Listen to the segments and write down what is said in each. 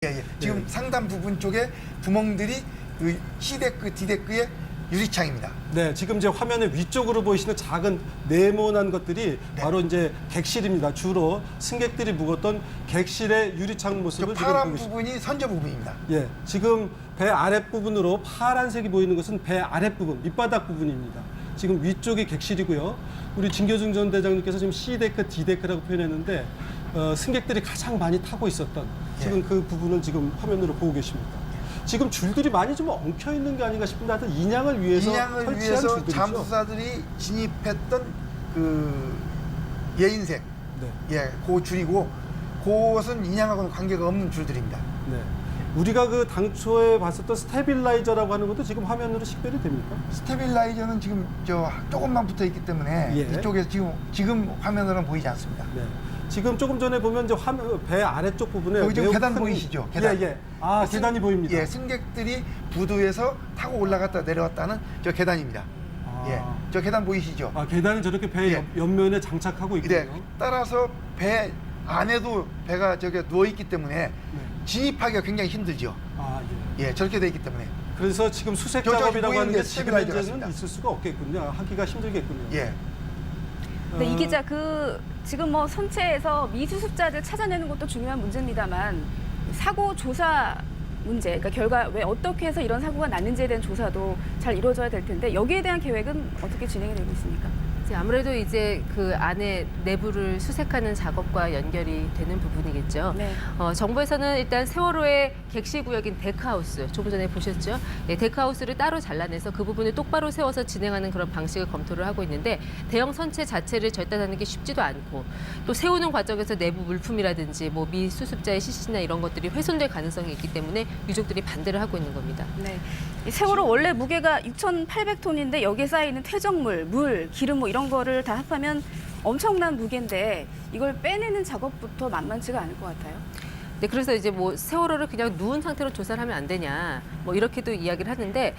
예, 예. 지금 상단 부분 쪽에 구멍들이 그 C데크, D데크의 유리창입니다. 네, 지금 이제 화면의 위쪽으로 보이시는 작은 네모난 것들이 네. 바로 이제 객실입니다. 주로 승객들이 묵었던 객실의 유리창 저 모습을 지금 파란 보고 있습니다. 부분이 선저 부분입니다. 예, 지금 배 아랫부분으로 파란색이 보이는 것은 배 아랫부분, 밑바닥 부분입니다. 지금 위쪽이 객실이고요. 우리 진교중 전 대장님께서 지금 C데크, D데크라고 표현했는데 승객들이 가장 많이 타고 있었던 지금 그 부분을 지금 화면으로 보고 계십니다. 지금 줄들이 많이 좀 엉켜 있는 게 아닌가 싶은데 하여튼 인양을 위해서 인양을 설치한 위해서 줄들이죠. 잠수사들이 진입했던 그 예인색, 네. 예, 그 줄이고 그것은 인양하고는 관계가 없는 줄들입니다. 네. 우리가 그 당초에 봤었던 스테빌라이저라고 하는 것도 지금 화면으로 식별이 됩니까? 스테빌라이저는 지금 저 조금만 붙어 있기 때문에 예. 이쪽에 지금 화면으로는 보이지 않습니다. 네. 지금 조금 전에 보면 이제 화면 배 아래쪽 부분에 거기 지금 매우 계단 큰- 보이시죠? 계단. 예, 예. 아, 계단이 보입니다. 예, 승객들이 부두에서 타고 올라갔다 내려왔다는 저 계단입니다. 아. 예, 저 계단 보이시죠? 아, 계단이 저렇게 배 예. 옆면에 장착하고 있군요. 네, 따라서 배 안에도 배가 저게 누워 있기 때문에 네. 진입하기가 굉장히 힘들죠. 아, 예. 예, 저렇게 돼 있기 때문에. 그래서 지금 수색 저쪽에 작업이라고 하는 보이는 게 게 스테빌라이저 지금 현재는 같습니다. 있을 수가 없겠군요. 하기가 힘들겠군요. 예. 네, 이 기자 지금 뭐 선체에서 미수습자들 찾아내는 것도 중요한 문제입니다만 사고 조사 문제, 그러니까 결과 왜 어떻게 해서 이런 사고가 났는지에 대한 조사도 잘 이루어져야 될 텐데 여기에 대한 계획은 어떻게 진행이 되고 있습니까? 아무래도 이제 그 안에 내부를 수색하는 작업과 연결이 되는 부분이겠죠. 네. 정부에서는 일단 세월호의 객실 구역인 데크하우스, 조금 전에 보셨죠? 네, 데크하우스를 따로 잘라내서 그 부분을 똑바로 세워서 진행하는 그런 방식을 검토를 하고 있는데 대형 선체 자체를 절단하는 게 쉽지도 않고 또 세우는 과정에서 내부 물품이라든지 뭐 미수습자의 시신이나 이런 것들이 훼손될 가능성이 있기 때문에 유족들이 반대를 하고 있는 겁니다. 네. 이 세월호 원래 무게가 6,800톤인데 여기에 쌓이는 퇴적물, 물, 기름 뭐 이런 거를 다 합하면 엄청난 무게인데 이걸 빼내는 작업부터 만만치가 않을 것 같아요. 네, 그래서 이제 뭐 세월호를 그냥 누운 상태로 조사를 하면 안 되냐, 뭐 이렇게도 이야기를 하는데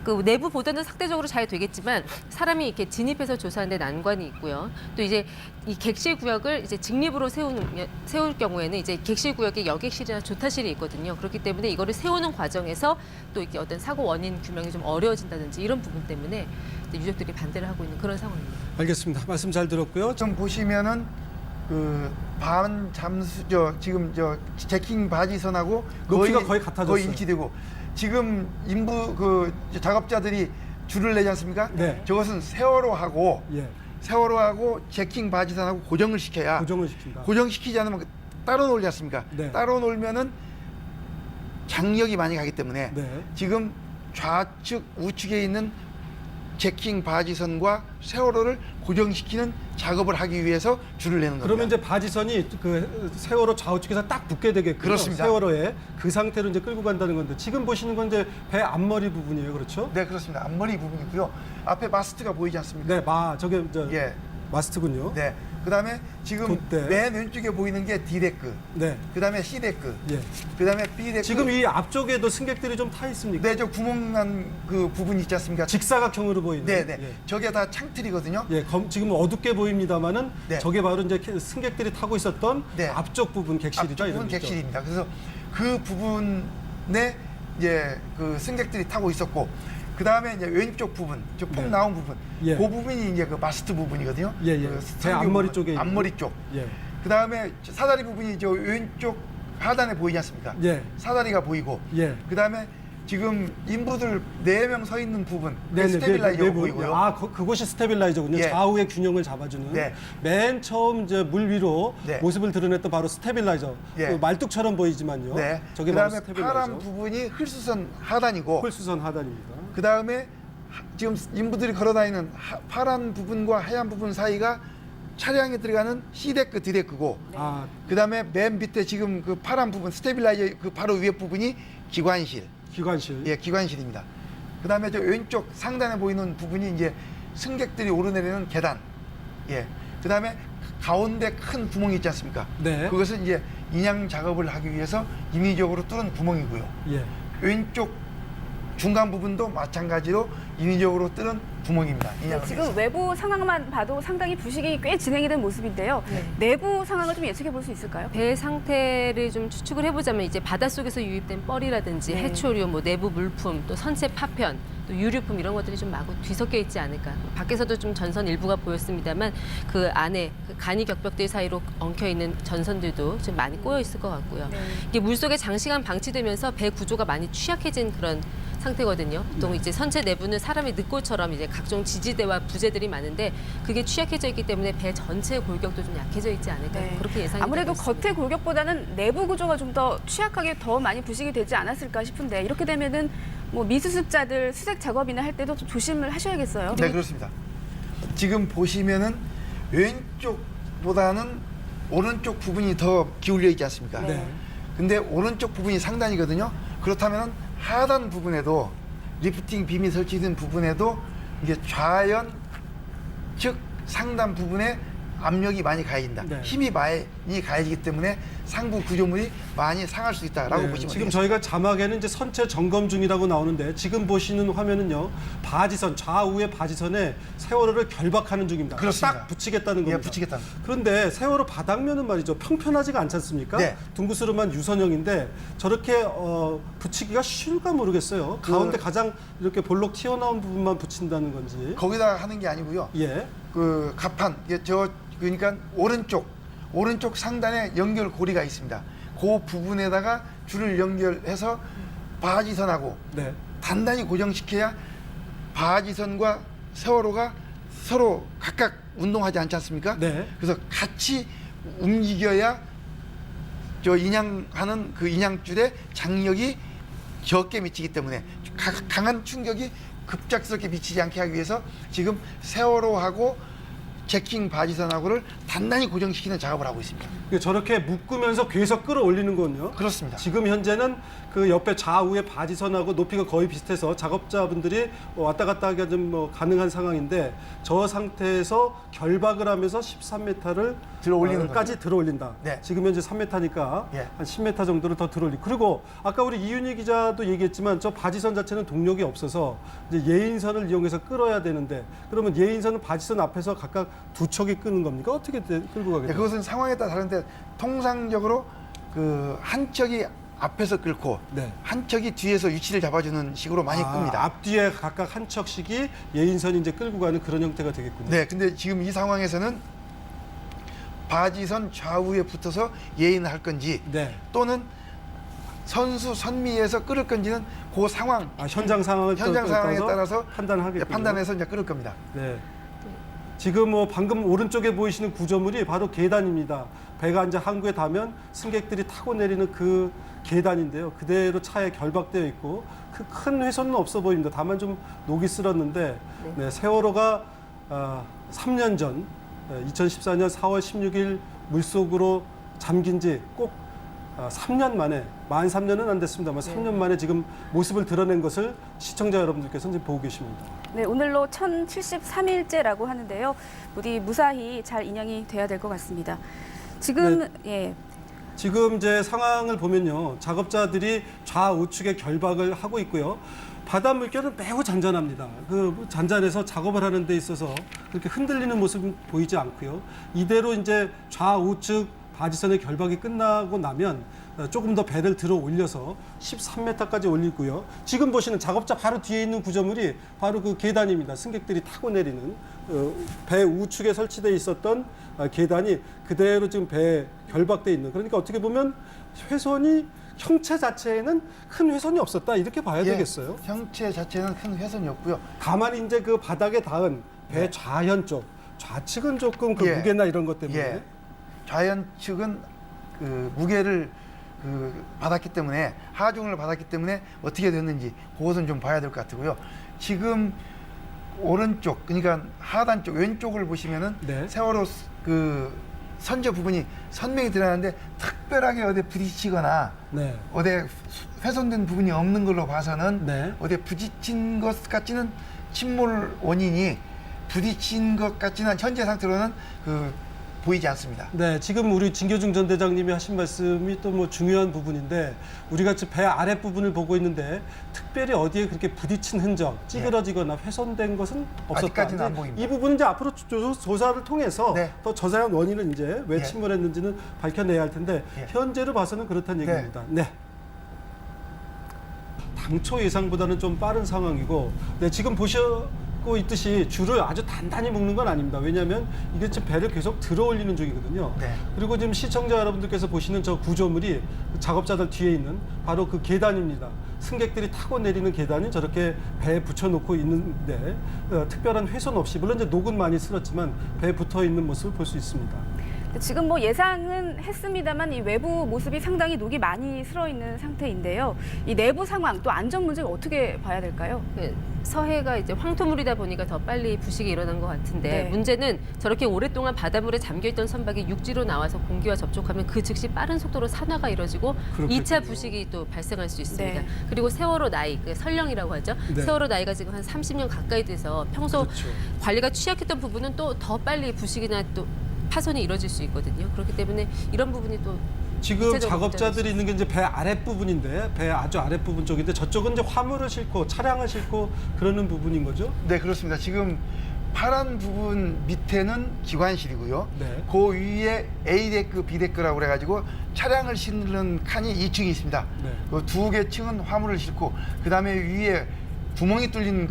그 내부 보도는 상대적으로 잘 되겠지만 사람이 이렇게 진입해서 조사하는 데 난관이 있고요. 또 이제 이 객실 구역을 이제 직립으로 세울 경우에는 이제 객실 구역에 여객실이나 조타실이 있거든요. 그렇기 때문에 이거를 세우는 과정에서 또 이렇게 어떤 사고 원인 규명이 좀 어려워진다든지 이런 부분 때문에 유족들이 반대를 하고 있는 그런 상황입니다. 알겠습니다. 말씀 잘 들었고요. 좀 보시면은 그 반 잠수 지금 제킹 바지선하고 높이가 거의 같아졌어요. 거의 일치되고 지금 인부 그 작업자들이 줄을 내지 않습니까? 네. 저것은 세월호하고 예. 제킹 바지선하고 고정을 시켜야 고정을 시킨다. 고정시키지 않으면 따로 놀지 않습니까? 네. 따로 놀면은 장력이 많이 가기 때문에 네. 지금 좌측 우측에 있는 제킹 바지선과 세월호를 고정시키는 작업을 하기 위해서 줄을 내는 겁니다. 그러면 이제 바지선이 그 세월호 좌우측에서 딱 붙게 되겠군요. 그렇습니다. 세월호에 그 상태로 이제 끌고 간다는 건데 지금 보시는 건 이제 배 앞머리 부분이에요, 그렇죠? 네, 그렇습니다. 앞머리 부분이고요. 앞에 마스트가 보이지 않습니까? 네, 저게 예. 마스트군요. 네. 그다음에 지금 돛대. 맨 왼쪽에 보이는 게 D데크. 네. 그다음에 C데크. 예. 그다음에 B데크. 지금 이 앞쪽에도 승객들이 좀 타 있습니까? 네, 저 구멍난 그 부분 있지 않습니까? 직사각형으로 보이는. 네, 네. 예. 저게 다 창틀이거든요. 예, 지금 어둡게 보입니다만은 네. 저게 바로 이제 승객들이 타고 있었던 네. 앞쪽 부분 객실이죠. 앞쪽 부분 이런 거죠. 객실입니다. 그래서 그 부분에 이제 그 승객들이 타고 있었고, 그 다음에 이제 왼쪽 부분, 저 폭 네. 나온 부분, 예. 그 부분이 이제 그 마스트 부분이거든요. 예, 예. 그 배 상류 앞머리 부분, 쪽에 있는. 앞머리 쪽. 예. 그 다음에 사다리 부분이 저 왼쪽 하단에 보이지 않습니까? 예. 사다리가 보이고, 예. 그 다음에 지금 인부들 4명 서 있는 부분, 네, 스테빌라이저가 내부. 보이고요. 아, 그곳이 스테빌라이저군요. 예. 좌우의 균형을 잡아주는. 네. 맨 처음 이제 물 위로 네. 모습을 드러냈던 바로 스테빌라이저. 예. 그 말뚝처럼 보이지만요. 네. 저게 그 바로 다음에 스테빌라이저. 파란 부분이 흘수선 하단이고, 홀수선 하단입니다. 그 다음에 지금 인부들이 걸어다니는 파란 부분과 하얀 부분 사이가 차량에 들어가는 C데크, D데크고, 아, 그 다음에 맨 밑에 지금 그 파란 부분, 스테빌라이저 그 바로 위에 부분이 기관실. 기관실. 예, 기관실입니다. 그 다음에 저 왼쪽 상단에 보이는 부분이 이제 승객들이 오르내리는 계단. 예. 그 다음에 가운데 큰 구멍이 있지 않습니까? 네. 그것은 이제 인양 작업을 하기 위해서 인위적으로 뚫은 구멍이고요. 예. 왼쪽 중간 부분도 마찬가지로 인위적으로 뚫은 구멍입니다. 네, 인양을 지금 위해서. 외부 상황만 봐도 상당히 부식이 꽤 진행이 된 모습인데요. 네. 내부 상황을 좀 예측해 볼 수 있을까요? 배 상태를 좀 추측을 해보자면 이제 바닷속에서 유입된 뻘이라든지 네. 해초류, 뭐 내부 물품, 또 선체 파편, 또 유류품 이런 것들이 좀 마구 뒤섞여 있지 않을까. 밖에서도 좀 전선 일부가 보였습니다만 그 안에 그 간이 격벽들 사이로 엉켜 있는 전선들도 좀 많이 꼬여 있을 것 같고요. 네. 이게 물속에 장시간 방치되면서 배 구조가 많이 취약해진 그런 상태거든요. 보통 이제 선체 내부는 사람의 늑골처럼 이제 각종 지지대와 부재들이 많은데 그게 취약해져 있기 때문에 배 전체의 골격도 좀 약해져 있지 않을까 네. 그렇게 예상이 아무래도 되고 있습니다. 겉의 골격보다는 내부 구조가 좀 더 취약하게 더 많이 부식이 되지 않았을까 싶은데 이렇게 되면은 뭐 미수습자들 수색 작업이나 할 때도 좀 조심을 하셔야겠어요. 네, 그렇습니다. 지금 보시면은 왼쪽보다는 오른쪽 부분이 더 기울여 있지 않습니까? 네. 근데 오른쪽 부분이 상단이거든요. 그렇다면 하단 부분에도 리프팅 빔이 설치된 부분에도 이게 좌연 즉 상단 부분에 압력이 많이 가해진다. 네. 힘이 많이 가해지기 때문에 상부 구조물이 많이 상할 수 있다라고 네, 보시면 지금 되겠습니다. 저희가 자막에는 이제 선체 점검 중이라고 나오는데 지금 보시는 화면은요 바지선 좌우의 바지선에 세월호를 결박하는 중입니다. 그렇습니다. 딱 붙이겠다는 겁니다. 예, 붙이겠다는. 그런데 세월호 바닥면은 말이죠 평편하지가 않지 않습니까? 네. 둥그스름한 유선형인데 저렇게 붙이기가 쉬울까 모르겠어요. 가운데 가장 이렇게 볼록 튀어나온 부분만 붙인다는 건지. 거기다 하는 게 아니고요. 예. 그 갑판 그러니까 오른쪽 상단에 연결 고리가 있습니다. 그 부분에다가 줄을 연결해서 바지선하고 네. 단단히 고정시켜야 바지선과 세월호가 서로 각각 운동하지 않지 않습니까? 네. 그래서 같이 움직여야 저 인양하는 그 인양줄에 장력이 적게 미치기 때문에 강한 충격이 급작스럽게 미치지 않게 하기 위해서 지금 세월호하고 제킹 바지선하고를 단단히 고정시키는 작업을 하고 있습니다. 저렇게 묶으면서 계속 끌어올리는 거군요. 그렇습니다. 지금 현재는 그 옆에 좌우의 바지선하고 높이가 거의 비슷해서 작업자분들이 왔다 갔다 하기가 좀 가능한 상황인데 저 상태에서 결박을 하면서 13m를 들어올리는 까지 들어올린다. 네. 지금 현재 3m니까 예. 한 10m 정도를 더 들어올리. 그리고 아까 우리 이윤희 기자도 얘기했지만 저 바지선 자체는 동력이 없어서 이제 예인선을 이용해서 끌어야 되는데 그러면 예인선은 바지선 앞에서 각각 두 척이 끄는 겁니까? 어떻게 끌고 가겠어요? 네, 그것은 상황에 따라 다른데 통상적으로 그 한 척이 앞에서 끌고 네. 한 척이 뒤에서 위치를 잡아주는 식으로 많이 끕니다. 앞뒤에 각각 한 척씩이 예인선이 이제 끌고 가는 그런 형태가 되겠군요. 네, 근데 지금 이 상황에서는 바지선 좌우에 붙어서 예인을 할 건지 네. 또는 선수 선미에서 끌을 건지는 그 상황, 현장 상황을 현장 상황에 따라서 판단하겠군요. 판단해서 이제 끌을 겁니다. 네. 지금 방금 오른쪽에 보이시는 구조물이 바로 계단입니다. 배가 이제 항구에 닿으면 승객들이 타고 내리는 그 계단인데요. 그대로 차에 결박되어 있고 그 큰 훼손은 없어 보입니다. 다만 좀 녹이 쓸었는데 네, 세월호가 3년 전 2014년 4월 16일 물속으로 잠긴 지 꼭 3년 만에, 만 3년은 안 됐습니다만 3년 만에 지금 모습을 드러낸 것을 시청자 여러분들께서 지금 보고 계십니다. 네, 오늘로 1073일째라고 하는데요. 부디 무사히 잘 인양이 돼야 될 것 같습니다. 지금 예. 지금 이제 상황을 보면요. 작업자들이 좌우측에 결박을 하고 있고요. 바다 물결은 매우 잔잔합니다. 그 잔잔해서 작업을 하는 데 있어서 그렇게 흔들리는 모습은 보이지 않고요. 이대로 이제 좌우측 바지선의 결박이 끝나고 나면 조금 더 배를 들어 올려서 13m까지 올리고요. 지금 보시는 작업자 바로 뒤에 있는 구조물이 바로 그 계단입니다. 승객들이 타고 내리는 배 우측에 설치되어 있었던 계단이 그대로 지금 배에 결박돼 있는. 그러니까 어떻게 보면 훼손이 형체 자체에는 큰 훼손이 없었다 이렇게 봐야 되겠어요. 형체 자체는 큰 훼손이 없고요. 다만 이제 그 바닥에 닿은 배 좌현 쪽, 좌측은 조금 그 예. 무게나 이런 것 때문에 예. 좌연 측은 그 무게를 받았기 때문에 하중을 받았기 때문에 어떻게 됐는지 그것은 좀 봐야 될 것 같고요. 지금 오른쪽 그러니까 하단 쪽 왼쪽을 보시면은 네. 세월호 그 선저 부분이 선명히 드러나는데 특별하게 어디 부딪히거나 네. 어디 훼손된 부분이 없는 걸로 봐서는 네. 어디 부딪힌 것 같지는 침몰 원인이 부딪힌 것 같지는 현재 상태로는 그 보이지 않습니다. 네, 지금 우리 진교중 전 대장님이 하신 말씀이 또 뭐 중요한 부분인데 우리가 지금 배 아랫부분을 보고 있는데 특별히 어디에 그렇게 부딪힌 흔적, 찌그러지거나 훼손된 것은 없었다. 아직까지는 안 이제 보입니다. 이 부분은 이제 앞으로 조사를 통해서 네. 더 자세한 원인을 이제 왜 예. 침몰했는지는 밝혀내야 할 텐데 예. 현재로 봐서는 그렇다는 네. 얘기입니다. 네. 당초 예상보다는 좀 빠른 상황이고, 네, 지금 보시고 있듯이 줄을 아주 단단히 묶는 건 아닙니다. 왜냐하면 이게 지금 배를 계속 들어 올리는 중이거든요. 네. 그리고 지금 시청자 여러분들께서 보시는 저 구조물이 작업자들 뒤에 있는 바로 그 계단입니다. 승객들이 타고 내리는 계단이 저렇게 배에 붙여놓고 있는데 특별한 훼손 없이, 물론 이제 녹은 많이 쓸었지만 배에 붙어 있는 모습을 볼 수 있습니다. 지금 뭐 예상은 했습니다만 이 외부 모습이 상당히 녹이 많이 슬어 있는 상태인데요. 이 내부 상황 또 안전 문제를 어떻게 봐야 될까요? 그 서해가 이제 황토물이다 보니까 더 빨리 부식이 일어난 것 같은데 네. 문제는 저렇게 오랫동안 바닷물에 잠겨있던 선박이 육지로 나와서 공기와 접촉하면 그 즉시 빠른 속도로 산화가 이루어지고 그렇겠군요. 2차 부식이 또 발생할 수 있습니다. 네. 그리고 세월호 나이, 그 설령이라고 하죠. 네. 세월호 나이가 지금 한 30년 가까이 돼서 평소 그렇죠. 관리가 취약했던 부분은 또 더 빨리 부식이나 또 파손이 이루어질 수 있거든요. 그렇기 때문에 이런 부분이 또 지금 이체적으로 작업자들이 있는 게 이제 배 아랫부분인데, 배 아주 아랫부분 쪽인데 저쪽은 이제 화물을 싣고 차량을 싣고 그러는 부분인 거죠? 네, 그렇습니다. 지금 파란 부분 밑에는 기관실이고요. 네. 그 위에 A데크, B데크라고 그래가지고 차량을 싣는 칸이 2층이 있습니다. 네. 그 두 개 층은 화물을 싣고 그 다음에 위에 구멍이 뚫린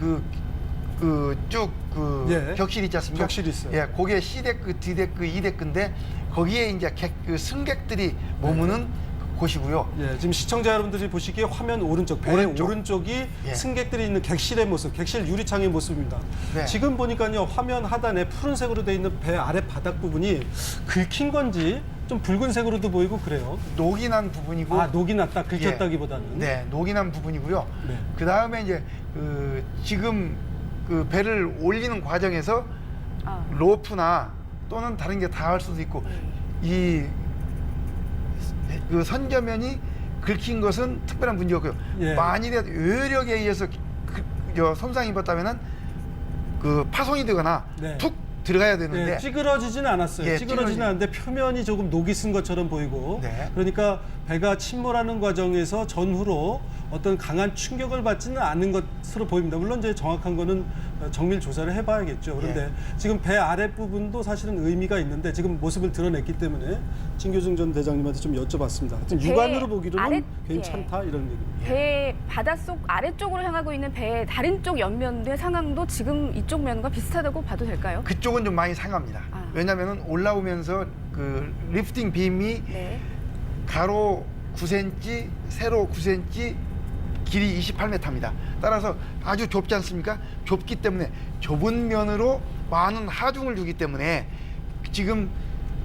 예. 격실 있지 않습니까? 격실이 있어요. 예, 그게 C데크, D데크, E데크인데 거기에 이제 승객들이 머무는 곳이고요. 예, 지금 시청자 여러분들이 보시기에 화면 오른쪽, 배 오른쪽. 오른쪽이 예. 승객들이 있는 객실의 모습, 객실 유리창의 모습입니다. 네. 지금 보니까요, 화면 하단에 푸른색으로 되어 있는 배 아래 바닥 부분이 긁힌 건지 좀 붉은색으로도 보이고 그래요. 녹이 난 부분이고 아, 녹이 났다, 긁혔다기보다는. 네, 녹이 난 부분이고요. 네. 그 다음에 이제 지금 그 배를 올리는 과정에서 아. 로프나 또는 다른 게 닿을 수도 있고 이 그 선저면이 긁힌 것은 특별한 문제였고요. 예. 만일에 외력에 의해서 손상이 입었다면은 그 파손이 되거나 네. 툭 들어가야 되는데 예, 찌그러지지는 않았어요. 예, 찌그러지는 않는데 표면이 조금 녹이 쓴 것처럼 보이고, 네. 그러니까 배가 침몰하는 과정에서 전후로 어떤 강한 충격을 받지는 않은 것으로 보입니다. 물론 이제 정확한 거는 정밀 조사를 해봐야겠죠. 그런데 지금 배 아랫 부분도 사실은 의미가 있는데 지금 모습을 드러냈기 때문에 진교중 전 대장님한테 좀 여쭤봤습니다. 지금 배 육안으로 보기로는 아랫- 괜찮다 이런 얘기입니다. 배 바닷속 아래쪽으로 향하고 있는 배의 다른 쪽 옆면의 상황도 지금 이쪽 면과 비슷하다고 봐도 될까요? 그쪽은 좀 많이 상합니다. 아. 왜냐하면 올라오면서 그 리프팅 빔이 네. 가로 9cm, 세로 9cm, 길이 28m입니다. 따라서 아주 좁지 않습니까? 좁기 때문에 좁은 면으로 많은 하중을 주기 때문에 지금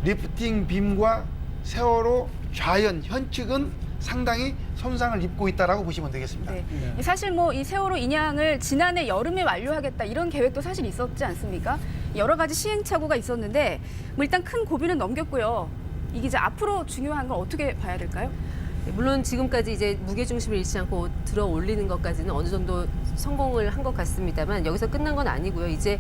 리프팅 빔과 세월호 좌연 현측은 상당히 손상을 입고 있다라고 보시면 되겠습니다. 네. 네. 사실 뭐 이 세월호 인양을 지난해 여름에 완료하겠다 이런 계획도 사실 있었지 않습니까? 여러 가지 시행착오가 있었는데 뭐 일단 큰 고비는 넘겼고요. 이 기자 앞으로 중요한 건 어떻게 봐야 될까요? 물론 지금까지 이제 무게 중심을 잃지 않고 들어 올리는 것까지는 어느 정도 성공을 한 것 같습니다만 여기서 끝난 건 아니고요. 이제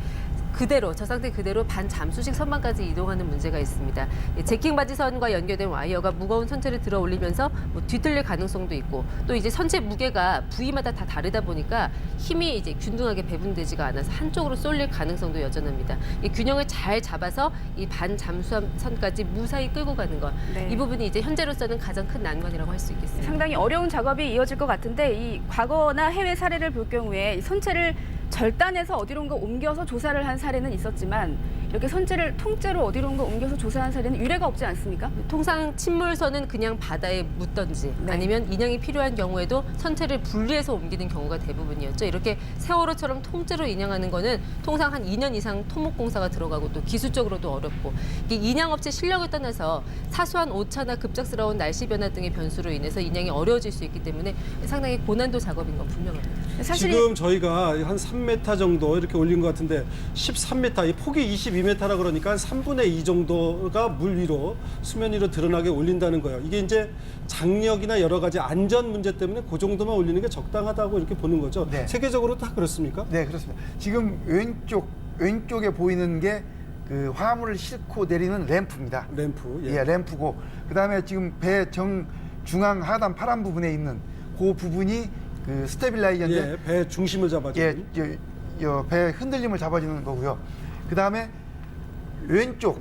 그대로 저 상태 그대로 반 잠수식 선반까지 이동하는 문제가 있습니다. 제킹 바지선과 연결된 와이어가 무거운 선체를 들어 올리면서 뭐 뒤틀릴 가능성도 있고 또 이제 선체 무게가 부위마다 다 다르다 보니까 힘이 이제 균등하게 배분되지가 않아서 한쪽으로 쏠릴 가능성도 여전합니다. 이 균형을 잘 잡아서 이 반 잠수선까지 무사히 끌고 가는 것, 네. 이 부분이 이제 현재로서는 가장 큰 난관이라고 할 수 있겠습니다. 상당히 어려운 작업이 이어질 것 같은데 이 과거나 해외 사례를 볼 경우에 이 선체를 절단해서 어디론가 옮겨서 조사를 한 사례는 있었지만 이렇게 선체를 통째로 어디론가 옮겨서 조사한 사례는 유례가 없지 않습니까? 통상 침몰선은 그냥 바다에 묻던지 네. 아니면 인양이 필요한 경우에도 선체를 분리해서 옮기는 경우가 대부분이었죠. 이렇게 세월호처럼 통째로 인양하는 거는 통상 한 2년 이상 토목공사가 들어가고 또 기술적으로도 어렵고 이게 인양업체 실력을 떠나서 사소한 오차나 급작스러운 날씨 변화 등의 변수로 인해서 인양이 어려워질 수 있기 때문에 상당히 고난도 작업인 건 분명합니다. 사실 지금 저희가 한 3m 정도 이렇게 올린 것 같은데 13m, 이 폭이 22m라 그러니까 한 3분의 2 정도가 물 위로 수면 위로 드러나게 올린다는 거예요. 이게 이제 장력이나 여러 가지 안전 문제 때문에 그 정도만 올리는 게 적당하다고 이렇게 보는 거죠. 네. 세계적으로 다 그렇습니까? 네, 그렇습니다. 지금 왼쪽에 보이는 게 그 화물을 싣고 내리는 램프입니다. 램프. 예, 램프고 그다음에 지금 배 중앙 하단 파란 부분에 있는 그 부분이 그 스테빌라이저인데 예, 배 중심을 잡아주는. 배 흔들림을 잡아주는 거고요. 그다음에 왼쪽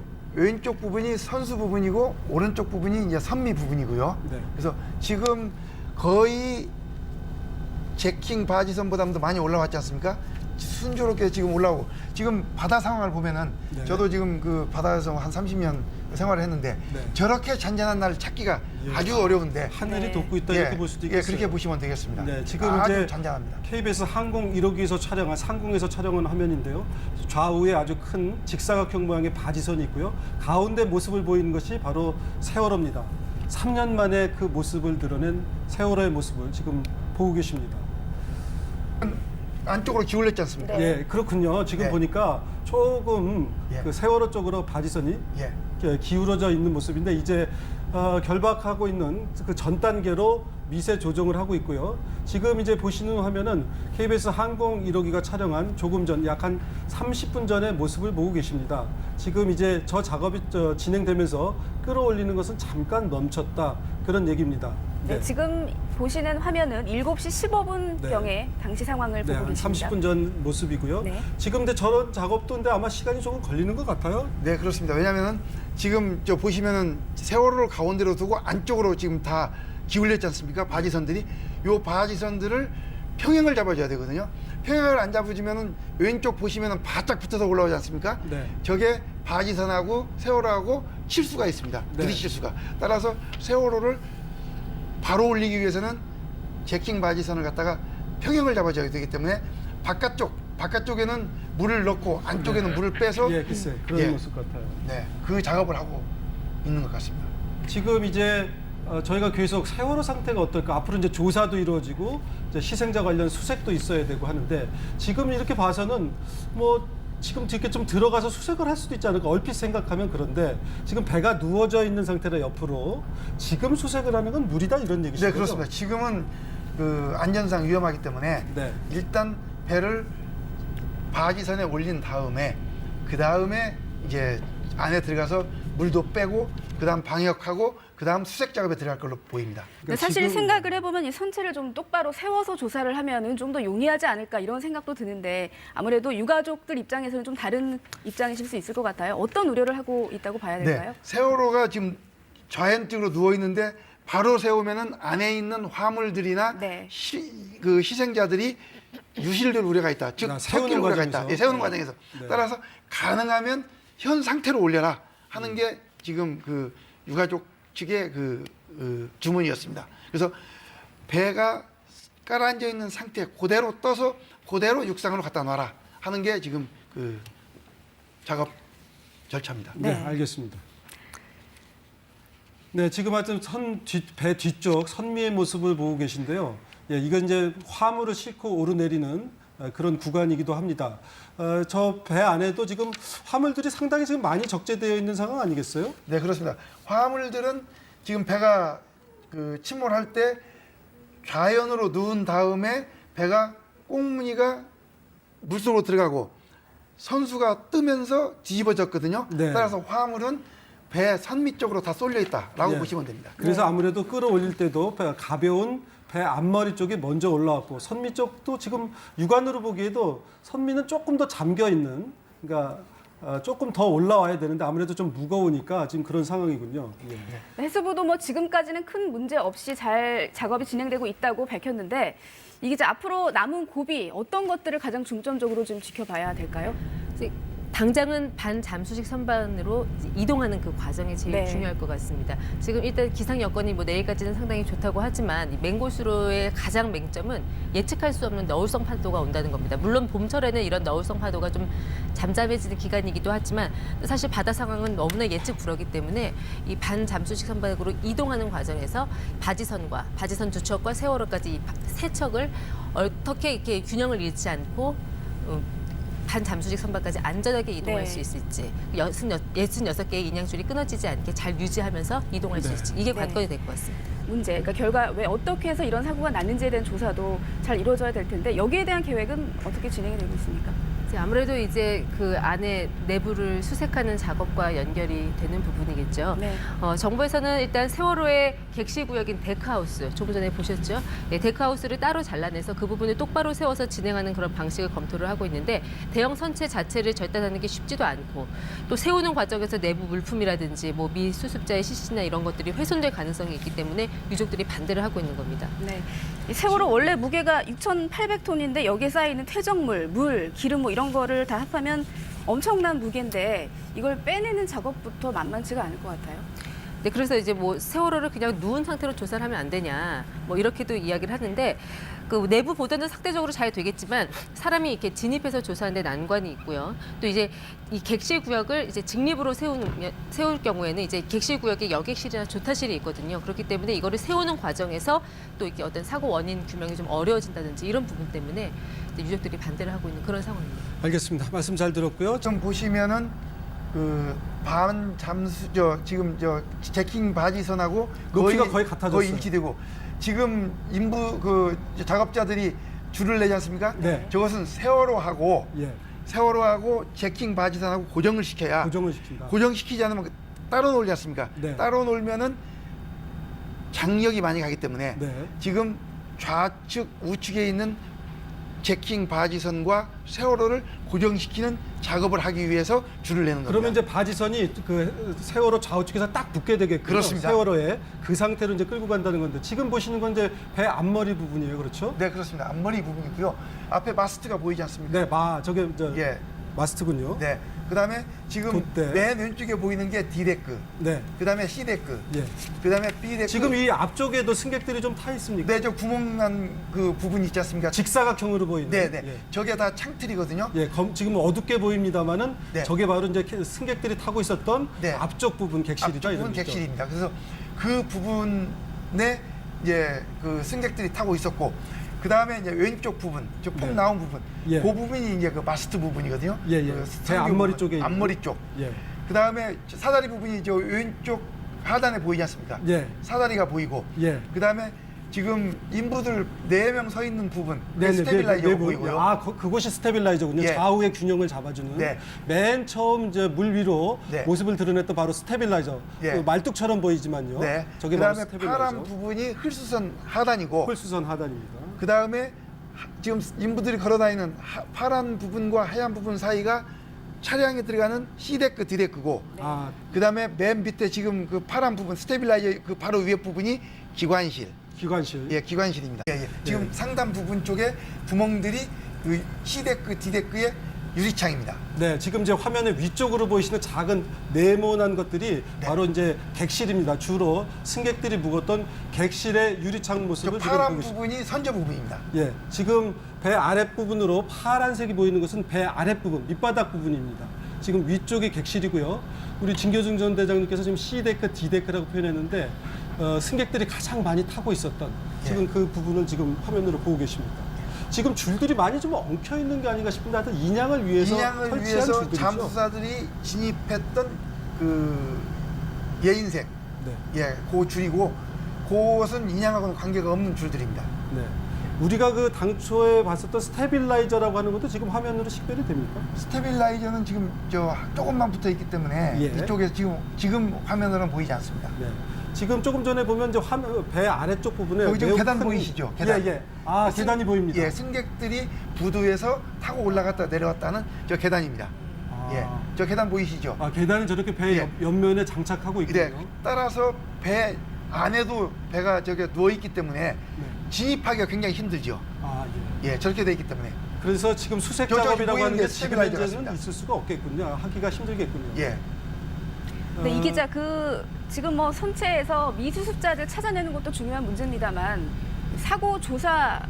부분이 선수 부분이고 오른쪽 부분이 이제 선미 부분이고요. 네. 그래서 지금 거의 제킹 바지선보다도 많이 올라왔지 않습니까? 순조롭게 지금 올라오고 지금 바다 상황을 보면은 네. 저도 지금 그 바다에서 한 30년 생활을 했는데 네. 저렇게 잔잔한 날 찾기가 예. 아주 어려운데 하늘이 네. 돋고 있다 이렇게 볼 수도 있겠어요. 그렇게 보시면 되겠습니다. 네, 지금 아주 이제 잔잔합니다. KBS 항공 1호기에서 촬영한 상공에서 촬영한 화면인데요. 좌우에 아주 큰 직사각형 모양의 바지선이 있고요. 가운데 모습을 보이는 것이 바로 세월호입니다. 3년 만에 그 모습을 드러낸 세월호의 모습을 지금 보고 계십니다. 안쪽으로 기울였지 않습니까? 네. 예, 그렇군요. 지금 예. 보니까 조금 예. 그 세월호 쪽으로 바지선이 예. 이렇게 기울어져 있는 모습인데 이제 결박하고 있는 그 전 단계로 미세 조정을 하고 있고요. 지금 이제 보시는 화면은 KBS 항공 1호기가 촬영한 조금 전 약 한 30분 전의 모습을 보고 계십니다. 지금 이제 저 작업이 진행되면서 끌어올리는 것은 잠깐 멈췄다 그런 얘기입니다. 네, 지금 보시는 화면은 7시 15분경의 네. 당시 상황을 네, 보고 한 계십니다. 30분 전 모습이고요. 네. 지금 근데 저런 작업도 근데 아마 시간이 조금 걸리는 것 같아요. 네, 그렇습니다. 왜냐하면은 지금 저 보시면은 세월호를 가운데로 두고 안쪽으로 지금 다 기울였지 않습니까? 바지선들이 요 바지선들을 평행을 잡아줘야 되거든요. 평행을 안 잡아주면은 왼쪽 보시면은 바짝 붙어서 올라오지 않습니까? 네. 저게 바지선하고 세월호하고 칠 수가 있습니다. 네. 부딪힐 수가. 따라서 세월호를 바로 올리기 위해서는 제킹 바지선을 갖다가 평행을 잡아줘야 되기 때문에 바깥쪽에는 물을 넣고 안쪽에는 물을 빼서 예, 글쎄 그런 예. 모습 같아요. 네, 그 작업을 하고 있는 것 같습니다. 지금 이제 저희가 계속 세월호 상태가 어떨까 앞으로 이제 조사도 이루어지고 이제 희생자 관련 수색도 있어야 되고 하는데 지금 이렇게 봐서는 뭐 지금 이렇게 좀 들어가서 수색을 할 수도 있지 않을까 얼핏 생각하면 그런데 지금 배가 누워져 있는 상태라 옆으로 지금 수색을 하는 건 무리다 이런 얘기시죠? 네, 그렇습니다. 지금은 그 안전상 위험하기 때문에 네. 일단 배를 바지선에 올린 다음에 그 다음에 이제 안에 들어가서 물도 빼고 그다음 방역하고 그다음 수색 작업에 들어갈 걸로 보입니다. 근데 사실 생각을 해보면 이 선체를 좀 똑바로 세워서 조사를 하면은 좀 더 용이하지 않을까 이런 생각도 드는데 아무래도 유가족들 입장에서는 좀 다른 입장이실 수 있을 것 같아요. 어떤 우려를 하고 있다고 봐야 될까요? 네, 세월호가 지금 좌현쪽으로 누워 있는데 바로 세우면은 안에 있는 화물들이나 네. 그 희생자들이 유실될 우려가 있다. 즉 아, 세우는 섞일 우려가 있다. 과정에서. 예, 세우는 네. 과정에서. 네. 따라서 가능하면 현 상태로 올려라 하는 게 지금 그 유가족 측의 그 주문이었습니다. 그래서 배가 깔아앉아 있는 상태 그대로 떠서 그대로 육상으로 갖다 놔라 하는 게 지금 그 작업 절차입니다. 네, 네. 알겠습니다. 네, 지금 하여튼 배 뒤쪽 선미의 모습을 보고 계신데요. 예, 이건 이제 화물을 싣고 오르내리는 그런 구간이기도 합니다. 저 배 안에도 지금 화물들이 상당히 지금 많이 적재되어 있는 상황 아니겠어요? 네, 그렇습니다. 화물들은 지금 배가 그 침몰할 때 좌연으로 누운 다음에 배가 꽁무니가 물속으로 들어가고 선수가 뜨면서 뒤집어졌거든요. 네. 따라서 화물은 배 선미 쪽으로 다 쏠려 있다라고 네. 보시면 됩니다. 그래서 아무래도 끌어올릴 때도 가벼운 배 앞머리 쪽이 먼저 올라왔고 선미 쪽도 지금 육안으로 보기에도 선미는 조금 더 잠겨 있는 그러니까 조금 더 올라와야 되는데 아무래도 좀 무거우니까 지금 그런 상황이군요. 예. 해수부도 뭐 지금까지는 큰 문제 없이 잘 작업이 진행되고 있다고 밝혔는데 이게 이제 앞으로 남은 고비 어떤 것들을 가장 중점적으로 좀 지켜봐야 될까요? 이제 당장은 반잠수식 선반으로 이제 이동하는 그 과정이 제일 네. 중요할 것 같습니다. 지금 일단 기상 여건이 뭐 내일까지는 상당히 좋다고 하지만 이 맹고수로의 가장 맹점은 예측할 수 없는 너울성 파도가 온다는 겁니다. 물론 봄철에는 이런 너울성 파도가 좀 잠잠해지는 기간이기도 하지만 사실 바다 상황은 너무나 예측 불허기 때문에 이 반잠수식 선반으로 이동하는 과정에서 바지선과 바지선 두 척과 세월호까지 이 세 척을 어떻게 이렇게 균형을 잃지 않고 반잠수식 선반까지 안전하게 이동할 네. 수 있을지 66개의 인양줄이 끊어지지 않게 잘 유지하면서 이동할 수 네. 있을지 이게 네. 관건이 될 것 같습니다. 문제, 그러니까 결과 왜 어떻게 해서 이런 사고가 났는지에 대한 조사도 잘 이루어져야 될 텐데 여기에 대한 계획은 어떻게 진행이 되고 있습니까? 네, 아무래도 이제 그 안에 내부를 수색하는 작업과 연결이 되는 부분이겠죠. 네. 정부에서는 일단 세월호의 객실 구역인 데크하우스, 조금 전에 보셨죠? 네, 데크하우스를 따로 잘라내서 그 부분을 똑바로 세워서 진행하는 그런 방식을 검토를 하고 있는데 대형 선체 자체를 절단하는 게 쉽지도 않고 또 세우는 과정에서 내부 물품이라든지 뭐 미수습자의 시신이나 이런 것들이 훼손될 가능성이 있기 때문에 유족들이 반대를 하고 있는 겁니다. 네. 이 세월호 원래 무게가 6,800톤인데 여기에 쌓이는 퇴적물, 물, 기름 뭐 이런 거를 다 합하면 엄청난 무게인데 이걸 빼내는 작업부터 만만치가 않을 것 같아요. 네, 그래서 이제 뭐 세월호를 그냥 누운 상태로 조사를 하면 안 되냐, 뭐 이렇게도 이야기를 하는데 그 내부 보도는 상대적으로 잘 되겠지만 사람이 이렇게 진입해서 조사하는데 난관이 있고요. 또 이제 이 객실 구역을 이제 직립으로 세울 경우에는 이제 객실 구역에 여객실이나 조타실이 있거든요. 그렇기 때문에 이거를 세우는 과정에서 또 이렇게 어떤 사고 원인 규명이 좀 어려워진다든지 이런 부분 때문에 이제 유족들이 반대를 하고 있는 그런 상황입니다. 알겠습니다. 말씀 잘 들었고요. 좀 보시면은 그 반잠수 지금 제킹 바지선하고 높이가 거의 같아졌어요. 거의 일치되고 지금 인부 그 작업자들이 줄을 내지 않습니까? 네. 저것은 세월호하고 예, 제킹 바지선하고 고정을 시켜야 고정을 시킨다. 고정시키지 않으면 따로 놀지 않습니까? 네. 따로 놀면은 장력이 많이 가기 때문에 네. 지금 좌측 우측에 있는 제킹 바지선과 세월호를 고정시키는 작업을 하기 위해서 줄을 내는 겁니다. 그러면 이제 바지선이 그 세월호 좌우측에서 딱 붙게 되겠군요. 그렇습니다. 세월호에 그 상태로 이제 끌고 간다는 건데 지금 보시는 건 이제 배 앞머리 부분이에요, 그렇죠? 네, 그렇습니다. 앞머리 부분이고요. 앞에 마스트가 보이지 않습니까? 네, 저게 예. 마스트군요. 네. 그다음에 지금 돛대. 맨 왼쪽에 보이는 게 D데크. 네. 그다음에 C데크. 예. 그다음에 B데크. 지금 이 앞쪽에도 승객들이 좀 타 있습니까? 네, 저 구멍 난 그 부분 있지 않습니까? 직사각형으로 보이는. 네, 네. 예. 저게 다 창틀이거든요. 예, 지금 어둡게 보입니다만은 네. 저게 바로 이제 승객들이 타고 있었던 네. 앞쪽 부분 객실이죠. 앞쪽 부분 이런 거죠. 객실입니다. 그래서 그 부분에 이제 그 승객들이 타고 있었고, 그 다음에 이제 왼쪽 부분, 저 폭 네. 나온 부분, 예. 그 부분이 이제 그 마스트 부분이거든요. 예, 예. 그 배 상류 앞머리 부분, 쪽에 있는. 앞머리 쪽. 예. 그 다음에 사다리 부분이 저 왼쪽 하단에 보이지 않습니까? 예. 사다리가 보이고, 예. 그 다음에 지금 인부들 4명 서 있는 부분, 네, 스테빌라이저가 네, 보이고요. 그곳이 스테빌라이저군요. 예. 좌우의 균형을 잡아주는. 네. 맨 처음 이제 물 위로 네. 모습을 드러냈던 바로 스테빌라이저. 예. 그 말뚝처럼 보이지만요. 네. 저게 그 바로 다음에 스테빌라이저. 파란 부분이 헐수선 하단이고, 홀수선 하단입니다. 그 다음에 지금 인부들이 걸어다니는 파란 부분과 하얀 부분 사이가 차량에 들어가는 C데크, D데크고, 아, 그 다음에 맨 밑에 지금 그 파란 부분, 스테빌라이저 그 바로 위에 부분이 기관실. 기관실. 예, 기관실입니다. 예, 예. 지금 상단 부분 쪽에 구멍들이 그 C데크, D데크의 유리창입니다. 네, 지금 이제 화면의 위쪽으로 보이시는 작은 네모난 것들이 네. 바로 이제 객실입니다. 주로 승객들이 묵었던 객실의 유리창 저 모습을 지금 파란 보고 있습니다. 부분이 선저 부분입니다. 예, 지금 배 아랫부분으로 파란색이 보이는 것은 배 아랫부분, 밑바닥 부분입니다. 지금 위쪽이 객실이고요. 우리 진교중 전 대장님께서 지금 C데크, D데크라고 표현했는데 승객들이 가장 많이 타고 있었던 지금 예. 그 부분을 지금 화면으로 보고 계십니다. 지금 줄들이 많이 좀 엉켜 있는 게 아닌가 싶은데 하여튼 인양을 위해서 인양을 설치한 위해서 줄들이죠. 잠수사들이 진입했던 그 예인색, 네. 예, 그 줄이고, 그것은 인양하고는 관계가 없는 줄들입니다. 네. 우리가 그 당초에 봤었던 스테빌라이저라고 하는 것도 지금 화면으로 식별이 됩니까? 스테빌라이저는 지금 저 조금만 붙어 있기 때문에 예. 이쪽에 지금 화면으로는 보이지 않습니다. 네. 지금 조금 전에 보면 이제 배 아래쪽 부분에 여기 지금 매우 계단 큰- 보이시죠? 계단. 예, 예. 아, 계단이 보입니다. 예, 승객들이 부두에서 타고 올라갔다 내려왔다는 저 계단입니다. 아. 예, 저 계단 보이시죠? 아, 계단이 저렇게 배 예. 옆면에 장착하고 있군요. 네, 따라서 배 안에도 배가 저게 누워 있기 때문에 네. 진입하기가 굉장히 힘들죠. 아, 예. 예, 저렇게 돼 있기 때문에. 그래서 지금 수색 저기 작업이라고 보이는 하는 게 게 지금 스테빌라이저 현재는 같습니다. 있을 수가 없겠군요. 하기가 힘들겠군요. 예. 근데 이 기자 지금 뭐 선체에서 미수습자들 찾아내는 것도 중요한 문제입니다만 사고 조사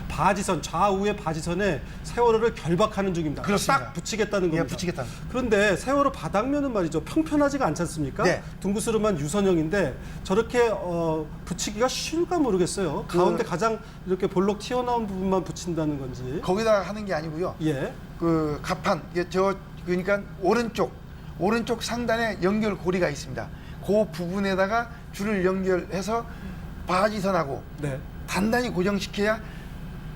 바지선, 좌우의 바지선에 세월호를 결박하는 중입니다. 그렇습니다. 딱 붙이겠다는 겁니다. 예, 붙이겠다는. 그런데 세월호 바닥면은 말이죠. 평평하지가 않지 않습니까? 네. 둥그스름한 유선형인데 저렇게 붙이기가 쉬울까 모르겠어요. 가운데 가장 이렇게 볼록 튀어나온 부분만 붙인다는 건지. 거기다 하는 게 아니고요. 예. 그 가판, 그러니까 오른쪽 상단에 연결 고리가 있습니다. 그 부분에다가 줄을 연결해서 바지선하고 네. 단단히 고정시켜야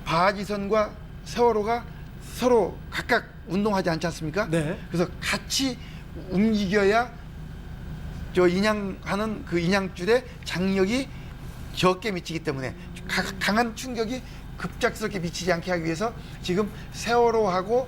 바지선과 세월호가 서로 각각 운동하지 않지 않습니까? 네. 그래서 같이 움직여야 저 인양하는 그 인양줄에 장력이 적게 미치기 때문에 강한 충격이 급작스럽게 미치지 않게 하기 위해서 지금 세월호하고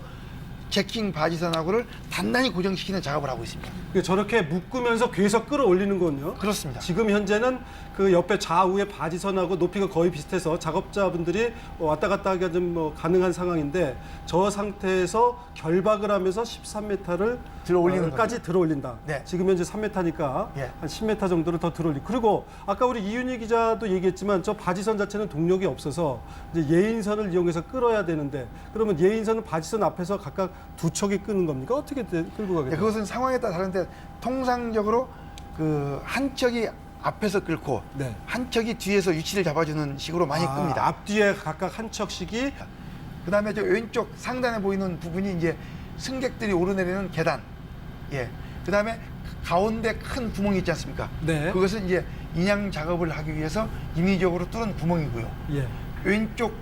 제킹 바지선하고를 단단히 고정시키는 작업을 하고 있습니다. 저렇게 묶으면서 괴에서 끌어올리는 거군요. 그렇습니다. 지금 현재는 그 옆에 좌우의 바지선하고 높이가 거의 비슷해서 작업자분들이 왔다 갔다 하기가 좀 가능한 상황인데 저 상태에서 결박을 하면서 13m를 들어올리는 까지 들어올린다. 네. 지금 현재 3m니까 예. 한 10m 정도를 더 들어올리고 그리고 아까 우리 이윤희 기자도 얘기했지만 저 바지선 자체는 동력이 없어서 이제 예인선을 이용해서 끌어야 되는데 그러면 예인선은 바지선 앞에서 각각 두 척이 끄는 겁니까? 어떻게 끌고 가겠어요? 네, 그것은 상황에 따라 다른데 통상적으로 그 한 척이 앞에서 끌고 네. 한 척이 뒤에서 위치를 잡아주는 식으로 많이 끕니다. 앞뒤에 각각 한 척씩이 그다음에 저 왼쪽 상단에 보이는 부분이 이제 승객들이 오르내리는 계단. 예. 그다음에 가운데 큰 구멍이 있지 않습니까? 네. 그것은 이제 인양 작업을 하기 위해서 인위적으로 뚫은 구멍이고요. 예. 왼쪽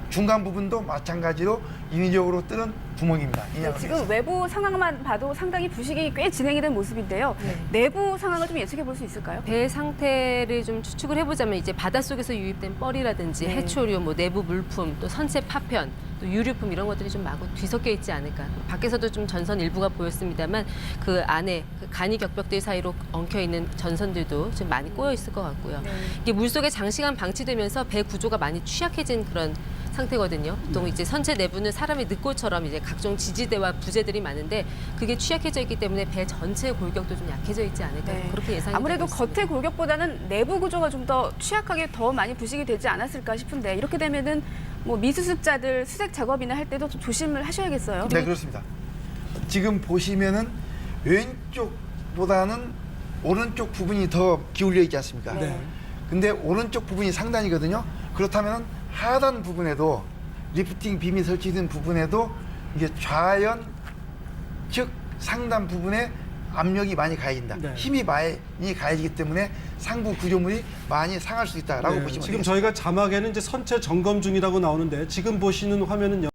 중간 부분도 마찬가지로 인위적으로 뚫은 구멍입니다. 인양을 지금 위해서. 외부 상황만 봐도 상당히 부식이 꽤 진행이 된 모습인데요. 네. 내부 상황을 좀 예측해 볼 수 있을까요? 배 상태를 좀 추측을 해보자면 이제 바닷속에서 유입된 뻘이라든지 네. 해초류, 뭐 내부 물품, 또 선체 파편, 또 유류품 이런 것들이 좀 마구 뒤섞여 있지 않을까. 밖에서도 좀 전선 일부가 보였습니다만 그 안에 그 간이 격벽들 사이로 엉켜 있는 전선들도 좀 많이 꼬여 있을 것 같고요. 네. 이게 물속에 장시간 방치되면서 배 구조가 많이 취약해진 그런 상태거든요. 보통 이제 선체 내부는 사람의 늑골처럼 이제 각종 지지대와 부재들이 많은데 그게 취약해져 있기 때문에 배 전체의 골격도 좀 약해져 있지 않을까 네. 그렇게 예상이 아무래도 되고 있습니다. 겉의 골격보다는 내부 구조가 좀 더 취약하게 더 많이 부식이 되지 않았을까 싶은데 이렇게 되면은 뭐 미수습자들 수색 작업이나 할 때도 좀 조심을 하셔야겠어요. 네, 그렇습니다. 지금 보시면은 왼쪽보다는 오른쪽 부분이 더 기울여 있지 않습니까? 네. 근데 오른쪽 부분이 상단이거든요. 그렇다면 하단 부분에도 리프팅 빔이 설치된 부분에도 이게 좌연 즉 상단 부분에 압력이 많이 가해진다. 네. 힘이 많이 가해지기 때문에 상부 구조물이 많이 상할 수 있다라고 네, 보시면 지금 되겠습니다. 저희가 자막에는 이제 선체 점검 중이라고 나오는데 지금 보시는 화면은요.